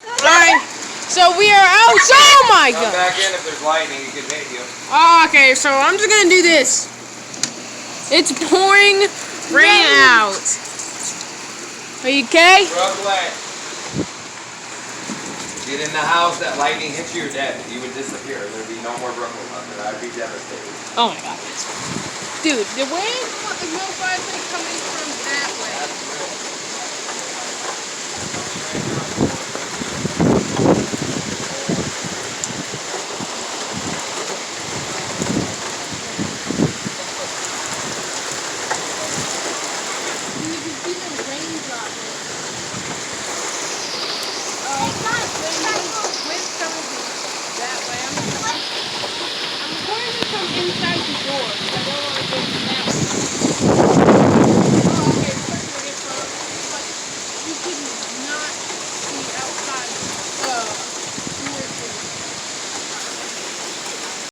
Alright, so we are out. Oh my god! Come back in if there's lightning, it could hit you. Okay, so I'm just gonna do this. It's pouring rain out. Are you okay? Brooklyn. Get in the house, that lightning hits you, you're dead. You would disappear. There'd be no more Brooklyn left, and I'd be devastated. Oh my god. Dude, the wind is most likely coming from that way. You can see the raindrops. Wind coming that way. I'm going to come inside the door. I don't want to go